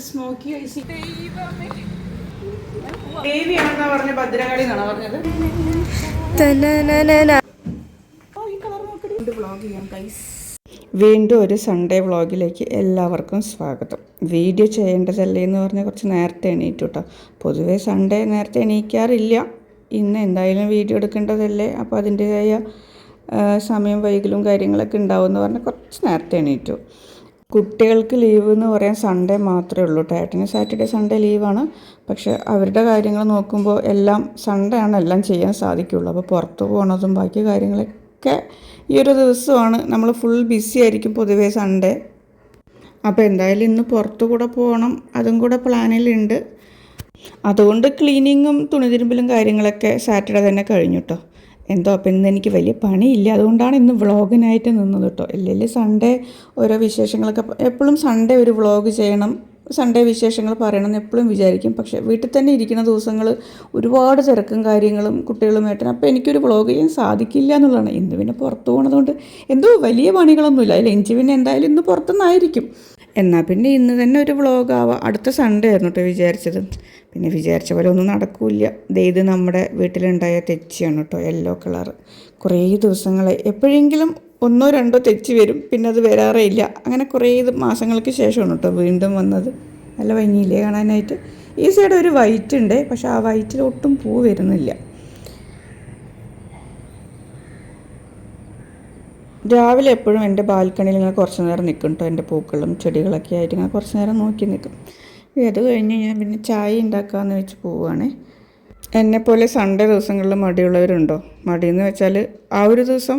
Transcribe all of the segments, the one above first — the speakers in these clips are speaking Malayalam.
സ്മോക്കി ഐസ് ദേവിയാണെന്നാ പറഞ്ഞ ഭദ്രകാളി എന്നാണോ പറഞ്ഞത്? വീണ്ടും ഒരു സൺഡേ വ്ളോഗിലേക്ക് എല്ലാവർക്കും സ്വാഗതം. വീഡിയോ ചെയ്യേണ്ടതല്ലേ എന്ന് പറഞ്ഞാൽ കുറച്ച് നേരത്തെ എണീറ്റു കേട്ടോ. പൊതുവേ സൺഡേ നേരത്തെ എണീക്കാറില്ല. ഇന്ന് എന്തായാലും വീഡിയോ എടുക്കേണ്ടതല്ലേ, അപ്പോൾ അതിൻ്റെതായ സമയം വൈകലും കാര്യങ്ങളൊക്കെ ഉണ്ടാവുമെന്ന് പറഞ്ഞാൽ കുറച്ച് നേരത്തെ എണീറ്റു. കുട്ടികൾക്ക് ലീവ് എന്ന് പറയാൻ സൺഡേ മാത്രമേ ഉള്ളൂ. ഏട്ടന് സാറ്റർഡേ സൺഡേ ലീവാണ്. പക്ഷേ അവരുടെ കാര്യങ്ങൾ നോക്കുമ്പോൾ എല്ലാം സൺഡേ ആണ് എല്ലാം ചെയ്യാൻ സാധിക്കുള്ളൂ. അപ്പോൾ പുറത്ത് പോകണതും ബാക്കി കാര്യങ്ങളൊക്കെ ഈ ഒരു ദിവസമാണ്. നമ്മൾ ഫുൾ ബിസി ആയിരിക്കും പൊതുവേ സൺഡേ. അപ്പോൾ എന്തായാലും ഇന്ന് പുറത്തു കൂടെ പോകണം, അതും കൂടെ പ്ലാനിലുണ്ട്. അതുകൊണ്ട് ക്ലീനിങ്ങും തുണിതിരുമ്പലും കാര്യങ്ങളൊക്കെ സാറ്റർഡേ തന്നെ കഴിഞ്ഞു കേട്ടോ. എന്തോ അപ്പം ഇന്ന് എനിക്ക് വലിയ പണിയില്ല, അതുകൊണ്ടാണ് ഇന്ന് വ്ളോഗിനായിട്ട് നിന്നത് കേട്ടോ. ഇല്ലെങ്കിൽ സൺഡേ ഓരോ വിശേഷങ്ങളൊക്കെ എപ്പോഴും സൺഡേ ഒരു വ്ളോഗ് ചെയ്യണം, സൺഡേ വിശേഷങ്ങൾ പറയണം എന്ന് എപ്പോഴും വിചാരിക്കും. പക്ഷേ വീട്ടിൽ തന്നെ ഇരിക്കുന്ന ദിവസങ്ങൾ ഒരുപാട് തിരക്കും കാര്യങ്ങളും കുട്ടികളുമായിട്ട്, അപ്പോൾ എനിക്കൊരു വ്ളോഗ് ചെയ്യാൻ സാധിക്കില്ല എന്നുള്ളതാണ്. ഇന്ന് പിന്നെ പുറത്ത് പോകുന്നതുകൊണ്ട് എന്തോ വലിയ പണികളൊന്നുമില്ല. ലഞ്ച് പിന്നെ എന്തായാലും ഇന്ന് പുറത്തുനിന്നായിരിക്കും. എന്നാൽ പിന്നെ ഇന്ന് തന്നെ ഒരു വ്ളോഗാവാം. അടുത്ത സൺഡേ ആയിരുന്നു കേട്ടോ വിചാരിച്ചത്. പിന്നെ വിചാരിച്ച പോലെ ഒന്നും നടക്കില്ല. ഇത് നമ്മുടെ വീട്ടിലുണ്ടായ തെച്ചിയാണ് കേട്ടോ, യെല്ലോ കളറ്. കുറേ ദിവസങ്ങളെ എപ്പോഴെങ്കിലും ഒന്നോ രണ്ടോ തെച്ചി വരും, പിന്നെ അത് വരാറേ ഇല്ല. അങ്ങനെ കുറേ മാസങ്ങൾക്ക് ശേഷമാണ് കേട്ടോ വീണ്ടും വന്നത്. നല്ല ഭംഗിയില്ലേ കാണാനായിട്ട്. ഈ സൈഡ് ഒരു വൈറ്റ് ഉണ്ട്, പക്ഷെ ആ വൈറ്റിൽ ഒട്ടും പൂ വരുന്നില്ല. രാവിലെ എപ്പോഴും എൻ്റെ ബാൽക്കണിയിൽ ഇങ്ങനെ കുറച്ച് നേരം നിൽക്കും കേട്ടോ. എൻ്റെ പൂക്കളും ചെടികളൊക്കെ ആയിട്ട് ഇങ്ങനെ കുറച്ച് നേരം നോക്കി നിൽക്കും. അത് കഴിഞ്ഞ് ഞാൻ പിന്നെ ചായ ഉണ്ടാക്കാമെന്ന് വെച്ച് പോവുകയാണേ. എന്നെപ്പോലെ സൺഡേ ദിവസങ്ങളിൽ മടിയുള്ളവരുണ്ടോ? മടിയെന്ന് വെച്ചാൽ ആ ഒരു ദിവസം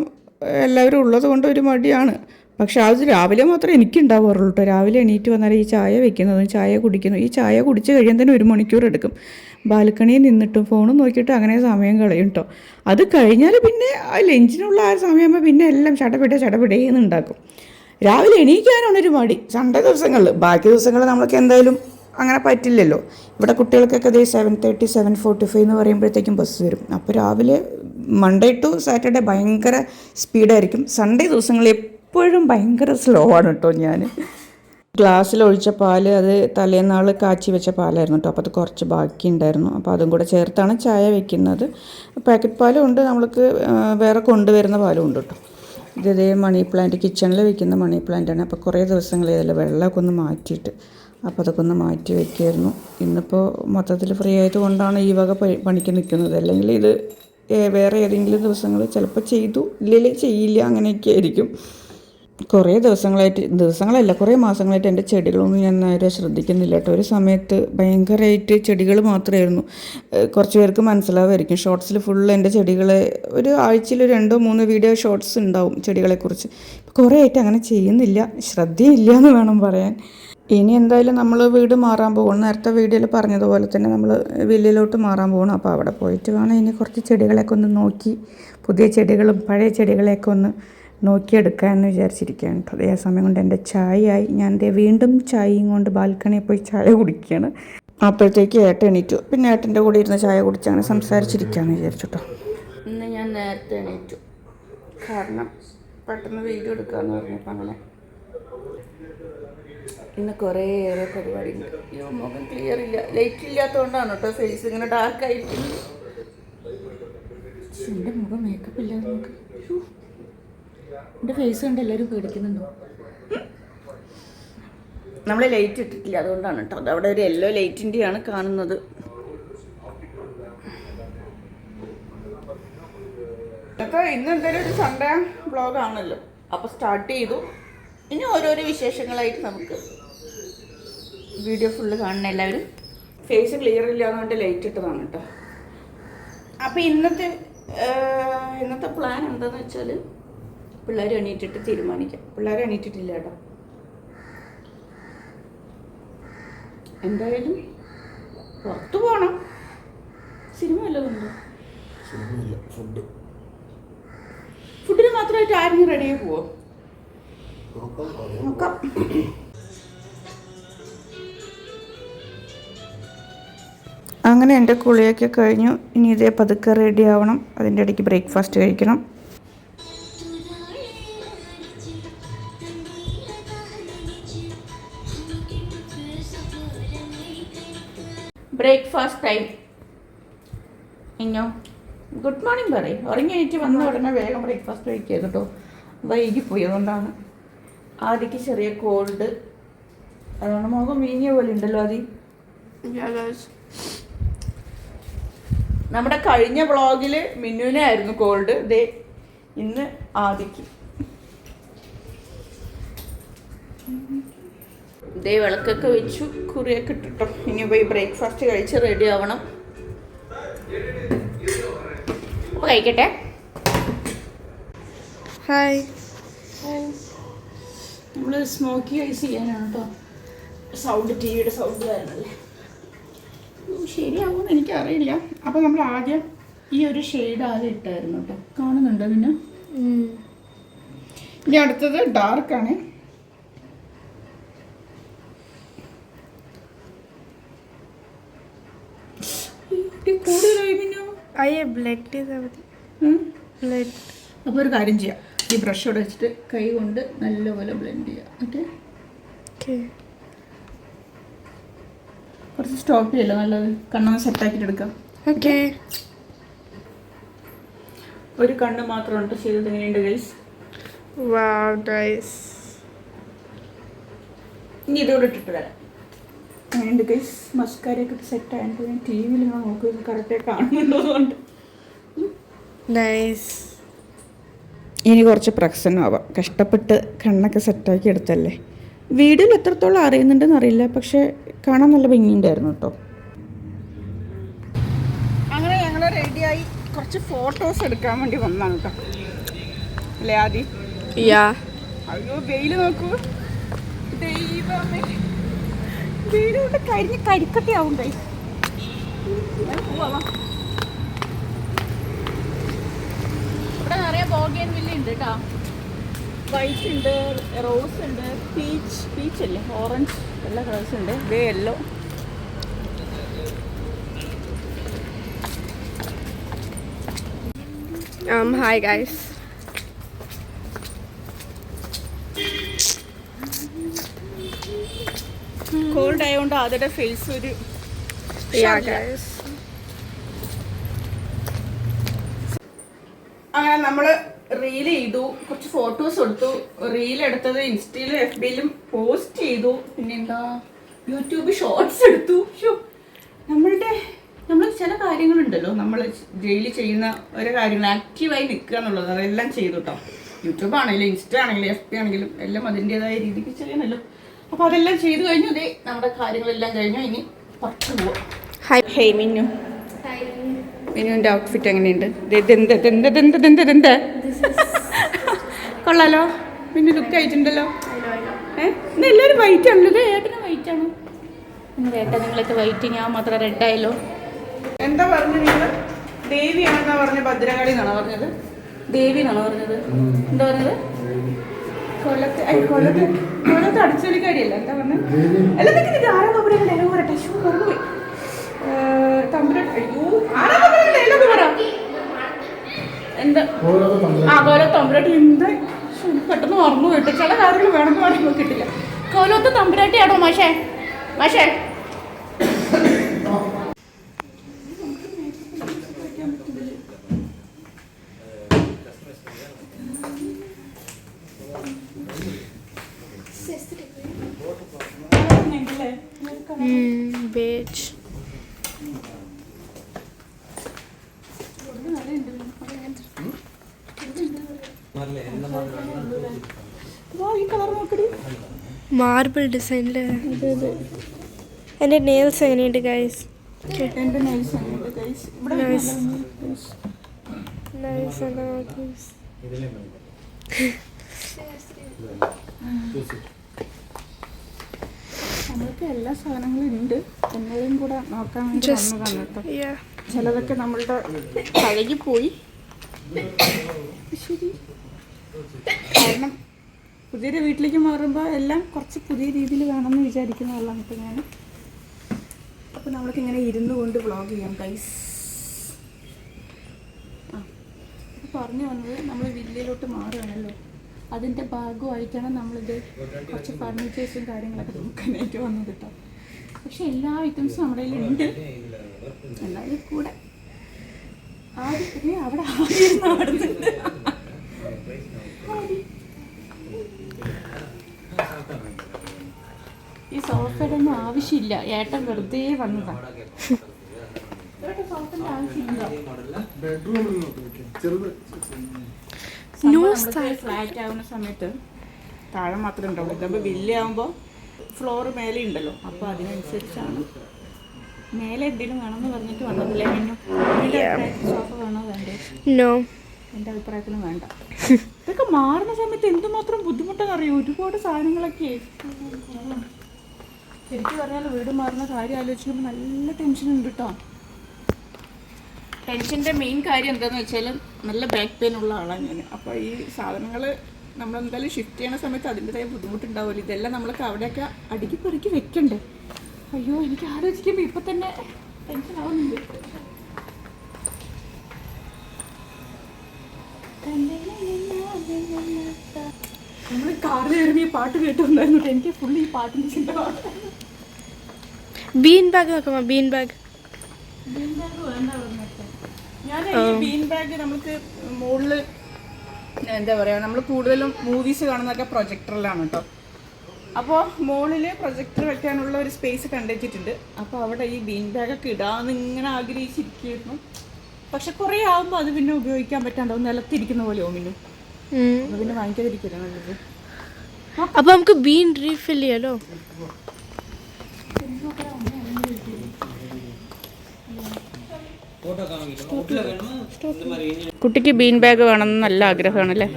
എല്ലാവരും ഉള്ളത് കൊണ്ട് ഒരു മടിയാണ്. പക്ഷെ അത് രാവിലെ മാത്രമേ എനിക്കുണ്ടാവാറുള്ളൂ കേട്ടോ. രാവിലെ എണീറ്റ് വന്നാൽ ഈ ചായ വെക്കുന്നതും ചായ കുടിക്കുന്നു, ഈ ചായ കുടിച്ച് കഴിയാൻ തന്നെ 1 മണിക്കൂർ എടുക്കും. ബാൽക്കണിയിൽ നിന്നിട്ടും ഫോണും നോക്കിയിട്ട് അങ്ങനെ സമയം കളയും കേട്ടോ. അത് കഴിഞ്ഞാൽ പിന്നെ ആ ലഞ്ചിനുള്ള ആ സമയമാകുമ്പോൾ പിന്നെ എല്ലാം ചടപിടേന്ന് ഉണ്ടാക്കും. രാവിലെ എണീക്കാനാണൊരു മടി സൺഡേ ദിവസങ്ങളിൽ. ബാക്കി ദിവസങ്ങളിൽ നമ്മൾക്ക് എന്തായാലും അങ്ങനെ പറ്റില്ലല്ലോ. ഇവിടെ കുട്ടികൾക്കൊക്കെ 7:30 7:45 എന്ന് പറയുമ്പോഴത്തേക്കും ബസ് വരും. അപ്പോൾ രാവിലെ മൺഡേ ടു സാറ്റർഡേ ഭയങ്കര സ്പീഡായിരിക്കും. സൺഡേ ദിവസങ്ങളിൽ എപ്പോഴും ഭയങ്കര സ്ലോ ആണ് കേട്ടോ. ഞാൻ ഗ്ലാസ്സിൽ ഒഴിച്ച പാൽ അത് തലേന്നാൾ കാച്ചി വെച്ച പാലായിരുന്നു കേട്ടോ. അപ്പോൾ അത് കുറച്ച് ബാക്കി ഉണ്ടായിരുന്നു. അപ്പോൾ അതും കൂടെ ചേർത്താണ് ചായ വെക്കുന്നത്. പാക്കറ്റ് പാലും ഉണ്ട്, നമ്മൾക്ക് വേറെ കൊണ്ടുവരുന്ന പാലും ഉണ്ട് കേട്ടോ. ഇതേ മണി പ്ലാന്റ്, കിച്ചണിൽ വെക്കുന്ന മണി പ്ലാന്റാണ്. അപ്പോൾ കുറേ ദിവസങ്ങളേ ഇതിൽ വെള്ളമൊക്കെ ഒന്ന് മാറ്റിയിട്ട്, അപ്പോൾ അതൊക്കെ ഒന്ന് മാറ്റി വയ്ക്കുമായിരുന്നു. ഇന്നിപ്പോൾ മൊത്തത്തിൽ ഫ്രീ ആയതുകൊണ്ടാണ് ഈ വക പണിക്ക് നിൽക്കുന്നത്. അല്ലെങ്കിൽ ഇത് വേറെ ഏതെങ്കിലും ദിവസങ്ങൾ ചിലപ്പോൾ ചെയ്തു, ഇല്ലെങ്കിൽ ചെയ്യില്ല, അങ്ങനെയൊക്കെ ആയിരിക്കും. കുറേ ദിവസങ്ങളല്ല കുറേ മാസങ്ങളായിട്ട് എൻ്റെ ചെടികളൊന്നും ഞാൻ നേരെ ശ്രദ്ധിക്കുന്നില്ല കേട്ടോ. ഒരു സമയത്ത് ഭയങ്കരമായിട്ട് ചെടികൾ മാത്രമായിരുന്നു. കുറച്ച് പേർക്ക് മനസ്സിലാവുമായിരിക്കും. ഷോർട്സിൽ ഫുള്ള് എൻ്റെ ചെടികളെ ഒരു ആഴ്ചയിൽ 2-3 വീഡിയോ ഷോർട്സ് ഉണ്ടാവും ചെടികളെക്കുറിച്ച്. കുറേ ആയിട്ട് അങ്ങനെ ചെയ്യുന്നില്ല, ശ്രദ്ധയില്ല എന്ന് വേണം പറയാൻ. ഇനി എന്തായാലും നമ്മൾ വീട് മാറാൻ പോകണം. നേരത്തെ വീഡിയോയിൽ പറഞ്ഞതുപോലെ തന്നെ നമ്മൾ വില്ലയിലോട്ട് മാറാൻ പോകണം. അപ്പോൾ അവിടെ പോയിട്ട് വേണം ഇനി കുറച്ച് ചെടികളെയൊക്കെ ഒന്ന് നോക്കി, പുതിയ ചെടികളും പഴയ ചെടികളെയൊക്കെ ഒന്ന് നോക്കിയെടുക്കാമെന്ന് വിചാരിച്ചിരിക്കുകയാണ് കേട്ടോ. അതേ സമയം കൊണ്ട് എൻ്റെ ചായയായി. ഞാൻ വീണ്ടും ചായയും കൊണ്ട് ബാൽക്കണിയിൽ പോയി ചായ കുടിക്കുകയാണ്. അപ്പോഴത്തേക്ക് ഏട്ടൻ എണീറ്റു. പിന്നെ ഏട്ടൻ്റെ കൂടെ ഇരുന്ന് ചായ കുടിച്ച് അങ്ങനെ സംസാരിച്ചിരിക്കുകയെന്ന് വിചാരിച്ചു കേട്ടോ. ഇന്ന് ഞാൻ നേരത്തെ എണീറ്റു, കാരണം പെട്ടെന്ന് വീഡിയോ എടുക്കാമെന്ന് പറഞ്ഞപ്പോൾ അങ്ങനെ. ഇന്ന് കുറേയേറെ പരിപാടിയുണ്ട്. അയ്യോ, മുഖം ക്ലിയർ ഇല്ല, ലൈറ്റ് ഇല്ലാത്തതുകൊണ്ടാണ് കേട്ടോ ഫേസ് ഇങ്ങനെ ഡാർക്കായിരിക്കുന്നത്. എൻ്റെ മുഖം മേക്കപ്പ് ഇല്ലാതെ നോക്ക്. എൻ്റെ ഫേസ് കണ്ട് എല്ലാവരും പേടിക്കുന്നുണ്ടോ? നമ്മൾ ലൈറ്റ് ഇട്ടിട്ടില്ല, അതുകൊണ്ടാണ് കേട്ടോ. അതവിടെ ഒരു യെല്ലോ ലൈറ്റിൻ്റെയാണ് കാണുന്നത്. അപ്പോൾ ഇന്ന് എന്തായാലും ഒരു സൺഡേ വ്ളോഗാണല്ലോ, അപ്പോൾ സ്റ്റാർട്ട് ചെയ്തു. ഇനി ഓരോരോ വിശേഷങ്ങളായിട്ട് നമുക്ക് വീഡിയോ ഫുള്ള് കാണണം എല്ലാവരും. ഫേസ് ക്ലിയർ ഇല്ലാന്നുകൊണ്ട് ലൈറ്റ് ഇട്ടതാണ് കേട്ടോ. അപ്പോൾ ഇന്നത്തെ പ്ലാൻ എന്താണെന്ന് വെച്ചാൽ പിള്ളേർ എണീറ്റിട്ട് തീരുമാനിക്കാം. പിള്ളേർ എണീറ്റിട്ടില്ല കേട്ടോ. എന്തായാലും പുറത്തു പോകണം. സിനിമ വല്ലതും ഉണ്ടോ? ഫുഡിന് മാത്രമായിട്ട് ആരെങ്കിലും റെഡിയായി പോവോ? നോക്കാം. അങ്ങനെ എൻ്റെ കുളിയൊക്കെ കഴിഞ്ഞു. ഇനി ഇതേ പതുക്കെ റെഡി ആവണം. അതിൻ്റെ ഇടയ്ക്ക് ബ്രേക്ക്ഫാസ്റ്റ് കഴിക്കണം. Breakfast time. ഇങ്ങോ ഗുഡ് മോർണിംഗ് പറയും. ഉറങ്ങി എണീറ്റ് വന്ന ഉടനെ വേഗം ബ്രേക്ക്ഫാസ്റ്റ് കഴിക്കുക കേട്ടോ. വൈകിപ്പോയി, അതുകൊണ്ടാണ്. ആദ്യക്ക് ചെറിയ കോൾഡ്, അതുകൊണ്ട് മുഖം വീങ്ങിയ പോലെ ഉണ്ടല്ലോ. ആദ്യ നമ്മുടെ കഴിഞ്ഞ വ്ളോഗിൽ മിന്നുവിനെ ആയിരുന്നു കോൾഡ്. ദേ ഇന്ന് ആദിക്ക്. ദേ വിളക്കൊക്കെ വെച്ചു, കുറിയൊക്കെ ഇട്ടിട്ടോ. ഇനി പോയി ബ്രേക്ക്ഫാസ്റ്റ് കഴിച്ച് റെഡി ആവണം. അപ്പോൾ കഴിക്കട്ടെ. ഹായ്. നമ്മൾ സ്മോക്കി ഐസ് ചെയ്യാനാണ് കേട്ടോ. സൗണ്ട് ടി വിയുടെ സൗണ്ട് കാരണല്ലേ. ശരിയാവുമെന്ന് എനിക്കറിയില്ല. അപ്പോൾ നമ്മൾ ആദ്യം ഈ ഒരു ഷെയ്ഡ് ആദ്യം ഇട്ടായിരുന്നു കേട്ടോ. കാണുന്നുണ്ടോ? പിന്നെ ഇനി അടുത്തത് ഡാർക്കാണ്. കൂടുതലായി പിന്നെ അപ്പോൾ ഒരു കാര്യം ചെയ്യാം, ഈ ബ്രഷോടെ വെച്ചിട്ട് കൈ കൊണ്ട് നല്ലപോലെ ബ്ലെൻഡ് ചെയ്യാം. ഓക്കെ, കുറച്ച് സ്റ്റോപ്പ് ചെയ്യല്ലോ, നല്ലത്. കണ്ണൊന്ന് സെറ്റാക്കിയിട്ട് എടുക്കാം. ഓക്കെ, ഒരു കണ്ണ് മാത്രമുണ്ട് ചെയ്തത്. എങ്ങനെയുണ്ട് ഗൈസ്? Wow nice. ഇനി ഇതോടെ ഇട്ടിട്ട് വരാം. അങ്ങനെയുണ്ട് ഗൈസ്. മസ്കാരയൊക്കെ സെറ്റ് ആയിട്ട് ഞാൻ ടി വിയിൽ ഇങ്ങനെ നോക്കുന്നത് കറക്റ്റായി കാണുന്നുണ്ടോന്നുണ്ട്. നൈസ്. ഇനി കുറച്ച് പ്രസന്നമാവാം. കഷ്ടപ്പെട്ട് കണ്ണൊക്കെ സെറ്റാക്കി എടുത്തല്ലേ. വീഡിയോയിൽ എത്രത്തോളം അറിയുന്നുണ്ടെന്ന് അറിയില്ല, പക്ഷെ കാണാൻ നല്ല ഭംഗിയുണ്ടായിരുന്നു കേട്ടോ. അങ്ങനെ ഞങ്ങൾ റെഡിയായി കുറച്ച് ഫോട്ടോസ് എടുക്കാൻ വേണ്ടി വന്നതാണ് കേട്ടോ. അല്ലേ ആദ്യം? അയ്യോ വെയിൽ നോക്കൂ, ദൈവമേ, വെയിൽ കൊണ്ട് കരിക്കട്ടി ആവുണ്ടേ. ഇവിടെ നിറയെ ബോഗൻവില്ല ഉണ്ട് കേട്ടോ. വൈറ്റ് ഉണ്ട്, റോസ് ഉണ്ട്, പീച്ച് അല്ലേ, ഓറഞ്ച്, എല്ലാ കളേഴ്സ് ഉണ്ട്. ഇതേ യെല്ലോ. Hi guys. കോൾഡ് ആയതുകൊണ്ട് ആദ്യത്തെ ഫേസ് ഒരു guys. അങ്ങനെ നമ്മൾ റീൽ ചെയ്തു, കുറച്ച് ഫോട്ടോസ് എടുത്തു. റീൽ എടുത്തത് ഇൻസ്റ്റയിലും എഫ് ബിയിലും പോസ്റ്റ് ചെയ്തു. പിന്നെന്താ, യൂട്യൂബ് ഷോർട്സ് എടുത്തു. നമ്മൾ ചില കാര്യങ്ങളുണ്ടല്ലോ, നമ്മൾ ഡെയിലി ചെയ്യുന്ന ഓരോ കാര്യങ്ങൾ ആക്റ്റീവായി നിൽക്കുക എന്നുള്ളത്, അതെല്ലാം ചെയ്തു കേട്ടോ. യൂട്യൂബ് ആണെങ്കിലും ഇൻസ്റ്റ ആണെങ്കിലും എഫ് ബി ആണെങ്കിലും എല്ലാം അതിൻ്റെതായ രീതിക്ക് ചെയ്യണമല്ലോ. അപ്പോൾ അതെല്ലാം ചെയ്തു കഴിഞ്ഞു. ഇതേ നമ്മുടെ കാര്യങ്ങളെല്ലാം കഴിഞ്ഞു. ഇനി പുറത്ത് പോവാം. ഹൈ മിന്നു. മിന്നുവിൻ്റെ ഔട്ട്ഫിറ്റ് എങ്ങനെയുണ്ട്? കൊള്ളാലോ. പിന്നെ ലുക്ക് ആയിട്ടുണ്ടല്ലോ. ഇന്ന് എല്ലാവരും വൈറ്റ് ആണല്ലോ. ഏട്ടന് വൈറ്റ് ആണോ? നിങ്ങൾ ഏട്ടാ, നിങ്ങളൊക്കെ വൈറ്റ്, ഞാൻ മാത്രം റെഡ് ആയല്ലോ. എന്താ പറഞ്ഞു നിങ്ങൾ? ദേവിയാണെന്നാ പറഞ്ഞ? ഭദ്രകാളി എന്നാണോ പറഞ്ഞത്? ദേവി എന്നാണോ പറഞ്ഞത്? എന്താ പറഞ്ഞത്? കൊല്ലത്ത് അടിച്ചൊലിക്കാരിയല്ല, എന്താ പറഞ്ഞത്? എല്ലാത്തിനും ഇത് ആരാ തമ്പുരാൻ ഡയലോഗ് പറയട്ടെ. ഷൂ മറന്നുപോയി. തമ്പുരാൻ, അയ്യോ, ആരാ തമ്പുരാൻ ഡയലോഗ് പറ? എന്താ? കോലത്ത് തമ്പുരാട്ടി. എന്താ പെട്ടെന്ന് മറന്നു പോയിട്ട്. ചില കാര്യങ്ങൾ വേണമെന്ന് പറയുമ്പോൾ കിട്ടില്ല. കോലത്ത് തമ്പുരാട്ടിയാണോ മാഷേ? മാഷേ, beige. മാർബിൾ ഡിസൈനില് എൻ്റെ നെയിൽസ് എങ്ങനെയുണ്ട് ഗൈസ്? എൻ്റെ നെയിൽസ് എങ്ങനെയുണ്ട് ഗൈസ്? ഇവിടെ നൈസ്. നമ്മൾക്ക് എല്ലാ സാധനങ്ങളും ഉണ്ട്. എന്നതും കൂടെ നോക്കാൻ വേണ്ടി വന്നതാണ് കേട്ടോ. ചിലതൊക്കെ നമ്മളുടെ പഴകിപ്പോയി. ശരി, കാരണം പുതിയൊരു വീട്ടിലേക്ക് മാറുമ്പോൾ എല്ലാം കുറച്ച് പുതിയ രീതിയിൽ വേണമെന്ന് വിചാരിക്കുന്നതല്ലാണ് കേട്ടോ ഞാൻ. അപ്പോൾ നമ്മൾക്ക് ഇങ്ങനെ ഇരുന്ന് കൊണ്ട് വ്ളോഗ് ചെയ്യാം ഗൈസ്. പറഞ്ഞു വന്നത്, നമ്മൾ വില്ലയിലോട്ട് മാറുകയാണല്ലോ, അതിൻ്റെ ഭാഗമായിട്ടാണ് നമ്മളിത് കുറച്ച് ഫർണിച്ചേഴ്സും കാര്യങ്ങളൊക്കെ നോക്കാനായിട്ട് വന്നത് കേട്ടോ. പക്ഷെ എല്ലാ ഐറ്റംസും നമ്മുടെ കയ്യിലുണ്ട്. എന്നാലും കൂടെ അവിടെ ആടുന്നുണ്ട്. ഈ സോഫയുടെ ഒന്നും ആവശ്യമില്ല, ഏട്ടൻ വെറുതെ വന്നതാണ്. സോഫയുടെ ആവശ്യമില്ല. ഫ്ലാറ്റ് ആവുന്ന സമയത്ത് താഴെ മാത്രമേ ഉണ്ടാവുള്ളൂ. ഇതാകുമ്പോൾ വലിയാകുമ്പോൾ ഫ്ലോറ് മേലെ ഉണ്ടല്ലോ, അപ്പോൾ അതിനനുസരിച്ചാണ്. മേലെ എന്തെങ്കിലും വേണമെന്ന് പറഞ്ഞിട്ട് വന്നതില്ലേ മിന്നു? സോഫ വേണോ വേണ്ടേ? എൻ്റെ അഭിപ്രായത്തിലും വേണ്ട. ഇതൊക്കെ മാറുന്ന സമയത്ത് എന്തുമാത്രം ബുദ്ധിമുട്ടെന്ന് അറിയാം. ഒരുപാട് സാധനങ്ങളൊക്കെ ശരിക്കും പറഞ്ഞാൽ വീട് മാറുന്ന കാര്യം ആലോചിക്കുമ്പോൾ നല്ല ടെൻഷൻ ഉണ്ട് കേട്ടോ. ടെൻഷൻ്റെ മെയിൻ കാര്യം എന്താണെന്ന് വെച്ചാൽ നല്ല ബാക്ക് പെയിൻ ഉള്ള ആളാണ് ഞാൻ. അപ്പോൾ ഈ സാധനങ്ങൾ നമ്മളെന്തായാലും ഷിഫ്റ്റ് ചെയ്യണ സമയത്ത് അതിൻ്റെതായ ബുദ്ധിമുട്ടുണ്ടാവില്ല. ഇതെല്ലാം നമ്മളൊക്കെ അവിടെയൊക്കെ അടുക്കി പെറുക്കി വെക്കണ്ടേ. അയ്യോ, എനിക്ക് ആലോചിക്കുമ്പോൾ ഇപ്പം തന്നെ ടെൻഷൻ ആവുന്നുണ്ട്. നമ്മൾ കാറിൽ കയറി ഈ പാട്ട് കേട്ടുണ്ടായിരുന്നു. എനിക്ക് ഫുള്ള് ഈ പാട്ടിൻ്റെ ചിന്തമാണ്. ബീൻ ബാഗ് നോക്കുമ്പോ ബീൻ ബാഗ് വേണ്ട പറഞ്ഞിട്ട് ഞാൻ ഈ ബീൻ ബാഗ് നമുക്ക് മുകളിൽ എന്താ പറയുക, നമ്മൾ കൂടുതലും മൂവീസ് കാണുന്നതൊക്കെ പ്രൊജക്ടറിലാണ് കേട്ടോ. അപ്പോൾ മുകളിൽ പ്രൊജക്ടർ വെക്കാനുള്ള ഒരു സ്പേസ് കണ്ടെത്തിയിട്ടുണ്ട്. അപ്പോൾ അവിടെ ഈ ബീൻ ബാഗൊക്കെ ഇടാമെന്ന് ഇങ്ങനെ ആഗ്രഹിച്ചിരിക്കുന്നു. പക്ഷെ കുറേ ആകുമ്പോൾ അത് പിന്നെ ഉപയോഗിക്കാൻ പറ്റാണ്ടാവും, നിലത്തിരിക്കുന്ന പോലെ ഓമിനും. അത് പിന്നെ വാങ്ങിക്കാതിരിക്കില്ല നല്ലത്. അപ്പൊ നമുക്ക് ബീൻ റീഫിൽ ചെയ്യാലോ. കുട്ടിക്ക് ബീൻ ബാഗ് വേണമെന്ന് നല്ല ആഗ്രഹമാണല്ലേ.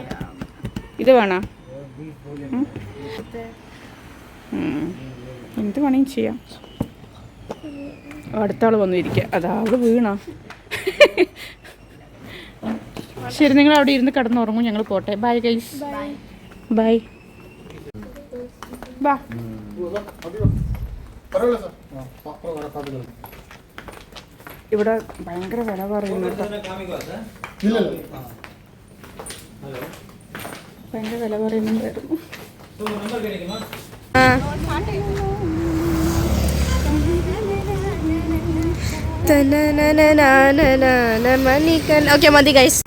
ഇത് വേണോ? എന്ത് വേണമെങ്കിൽ ചെയ്യാം. അടുത്ത ആൾ വന്നിരിക്കുക. അതാ അവള് വീണോ? ശരി, നിങ്ങൾ അവിടെ ഇരുന്ന് കിടന്നുറങ്ങും, ഞങ്ങൾ പോട്ടെ. Bye guys. ബൈ. ബാ. ഇവിടെ ഭയങ്കര വില പറയുന്നുണ്ട്. ഭയങ്കര വില പറയുന്നുണ്ടായിരുന്നു. ഓക്കെ മതി ഗൈസ്.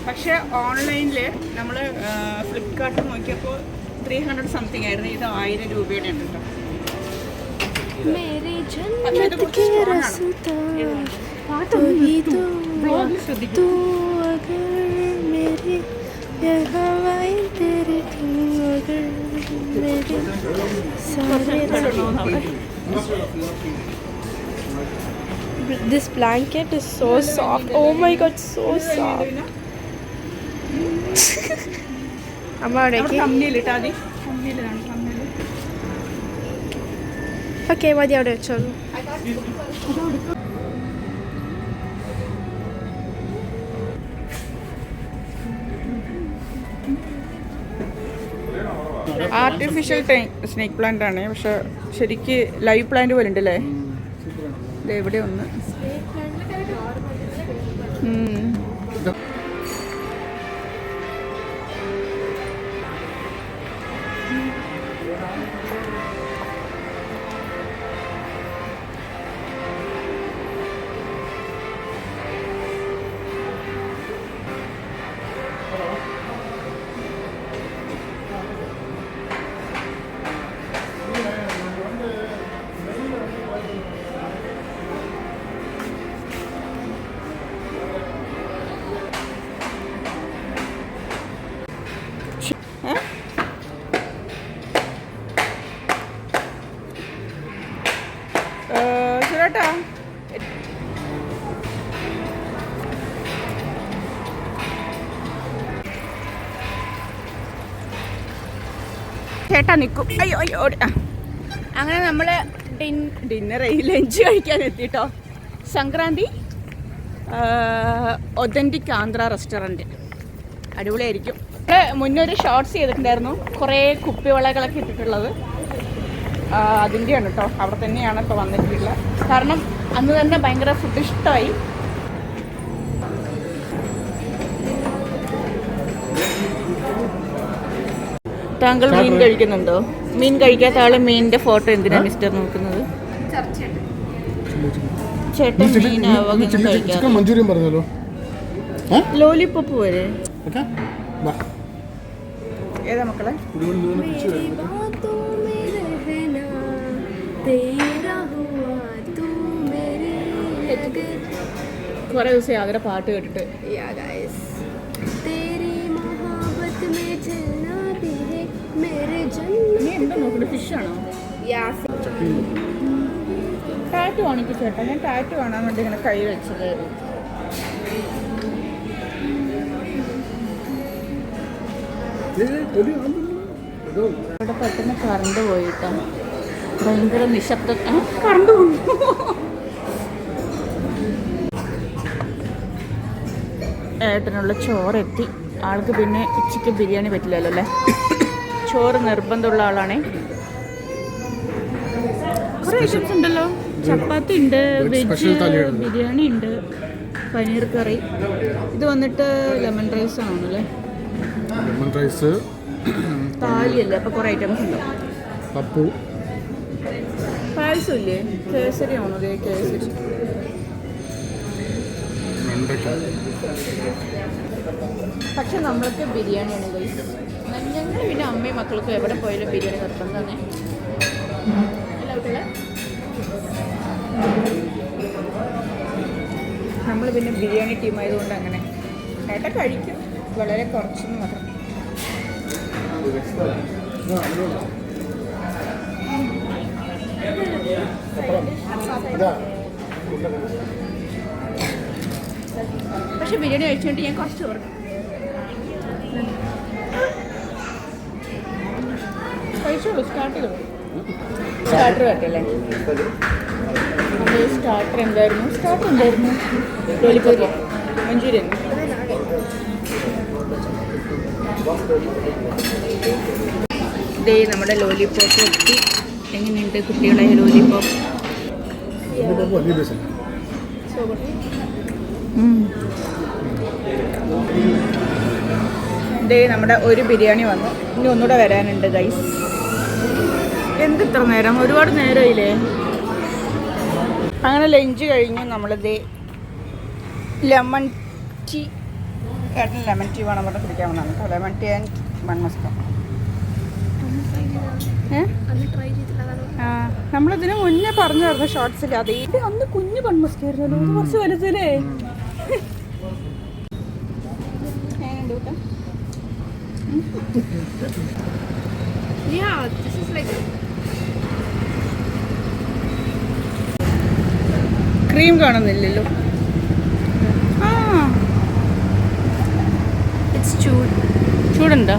പക്ഷെ ഓൺലൈനിൽ നമ്മൾ ഫ്ലിപ്കാർട്ടിൽ നോക്കിയപ്പോൾ 300 സംതിങ് ആയിരുന്നു. ഇത് 1000 രൂപയുടെ ഉണ്ട് കേട്ടോ. This blanket is so soft. Oh my god, so soft. Okay, മതി അവിടെ വെച്ചോളൂ. ആർട്ടിഫിഷ്യൽ സ്നേക്ക് പ്ലാന്റ് ആണ്, പക്ഷെ ശരിക്ക് ലൈവ് പ്ലാന്റ് പോലെ ഉണ്ട് അല്ലേ. ഇത് എവിടെ ഒന്ന് ചേട്ടാ. ചേട്ടാ നിൽക്കും. അയ്യോ അയ്യോ. അങ്ങനെ നമ്മൾ ലഞ്ച് കഴിക്കാൻ എത്തിട്ടോ. Sankranti authentic Andhra restaurant. അടിപൊളിയായിരിക്കും. മുന്നേ ഒരു ഷോർട്സ് ചെയ്തിട്ടുണ്ടായിരുന്നു, കുറേ കുപ്പിവളകളൊക്കെ ഇട്ടിട്ടുള്ളത്. അതിൻ്റെയാണ് കേട്ടോ. അവിടെ തന്നെയാണ് ഇപ്പോൾ വന്നിട്ടുള്ളത്. കാരണം അന്ന് തന്നെ ഭയങ്കര ഫുഡ് ഇഷ്ടമായി. താങ്കൾ മീൻ കഴിക്കുന്നുണ്ടോ? മീൻ കഴിക്കാത്ത ആള് മീനിന്റെ ഫോട്ടോ എന്തിനാ മിസ്റ്റർ നോക്കുന്നത്? ചേട്ടൻ മീൻ ചിക്കൻ മഞ്ചൂരിയൻ പറഞ്ഞല്ലോ. ലോലിപോപ്പ് വരെ ഏതാ മക്കളെ? കുറെ ദിവസം യാതൊരു പാട്ട് കേട്ടിട്ട്. നീ എന്താ നോക്കണ്ട? ഫിഷാണോ? ടാറ്റു ആണെങ്കിൽ ചേട്ടാ, ഞാൻ ടാറ്റു കാണാൻ വേണ്ടി ഇങ്ങനെ കൈ വെച്ചത്. ഇവിടെ പെട്ടെന്ന് കറണ്ട് പോയിട്ടാ, ഭയങ്കര നിശബ്ദ. കറണ്ട് പോയി. ഏട്ടനുള്ള ചോറെത്തി. ആൾക്ക് പിന്നെ ഉച്ചയ്ക്ക് ബിരിയാണി പറ്റില്ലല്ലോ അല്ലേ? ചോറ് നിർബന്ധമുള്ള ആളാണേ. കുറേ ഐറ്റംസ് ഉണ്ടല്ലോ. ചപ്പാത്തി ഉണ്ട്, വെജ് ബിരിയാണി ഉണ്ട്, പനീർ കറി. ഇത് വന്നിട്ട് ലെമൺ റൈസ് ആണല്ലേ? ലെമൺ റൈസ് താലിയല്ലേ? അപ്പോൾ കുറേ ഐറ്റംസ് ഉണ്ടോ? പപ്പു പായസം ഇല്ലേ? കേസരി ആണോ? അതെ, കേസരി. പക്ഷെ നമ്മളൊക്കെ ബിരിയാണിയാണ് കഴിച്ചത്. ഞങ്ങൾ പിന്നെ അമ്മയും മക്കൾക്കും എവിടെ പോയാലും ബിരിയാണി നിർബന്ധം തന്നെ. നമ്മൾ പിന്നെ ബിരിയാണി ടീം ആയതുകൊണ്ട് അങ്ങനെ ഏട്ടൻ കഴിക്കും, വളരെ കുറച്ചെന്ന് മാത്രം. പക്ഷെ ബിരിയാണി കഴിച്ചുകൊണ്ട് ഞാൻ കുറച്ച് ഓർക്കും. കഴിച്ചോളൂ. സ്റ്റാർട്ടർ കേട്ടല്ലേ? സ്റ്റാർട്ടർ എന്തായിരുന്നു? Lollipop, manchurian. ഇതേ നമ്മുടെ ലോലിപോപ്പ് എത്തി. എങ്ങനെയുണ്ട് കുട്ടികളെ ലോലിപോപ്പ്? ഇതേ നമ്മുടെ ഒരു ബിരിയാണി വന്നു. ഇനി ഒന്നുകൂടെ വരാനുണ്ട് ഗൈസ്. എന്ത് ഇത്ര നേരം? ഒരുപാട് നേരമായില്ലേ? അങ്ങനെ ലഞ്ച് കഴിഞ്ഞു. നമ്മളിത് ലെമൺ ടീ, ഏട്ടൻ ലെമൺ ടീ വേണം പറഞ്ഞ് കുടിക്കാമെന്നാണ് കേട്ടോ. ലെമൺ ടീ ആൻഡ് മൺമസ്ക. നമ്മളിതിന് മുന്നേ പറഞ്ഞായിരുന്നു ഷോർട്സിൽ. അതേ അന്ന് കുഞ്ഞ് മൺമസ്കായിരുന്നല്ലോ, ഇത് കുറച്ച് വലുതല്ലേ? ക്രീം കാണുന്നില്ലല്ലോ. ചൂടുണ്ടോ?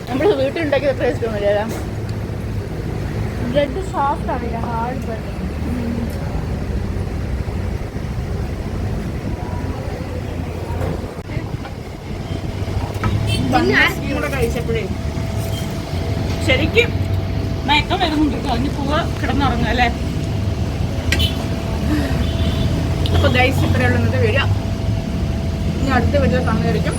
നമ്മൾ വീട്ടിലുണ്ടാക്കിയ ടേസ്റ്റ് ഒന്നുമില്ല. ബ്രെഡ് സോഫ്റ്റ് ആണില്ല, ഹാർഡ് ബ്രെഡ്. കൂടെ കഴിച്ചപ്പോഴേ ശരിക്കും മയക്കം വരുന്നുണ്ട്. അതിന് പോവാ, കിടന്നുറങ്ങുക അല്ലേ? അപ്പോൾ ഗൈസ് ഇത്രയുള്ള ഇന്നത്തെ വീഡിയോ. ഇനി അടുത്ത വീഡിയോ കാണുന്നതായിരിക്കും.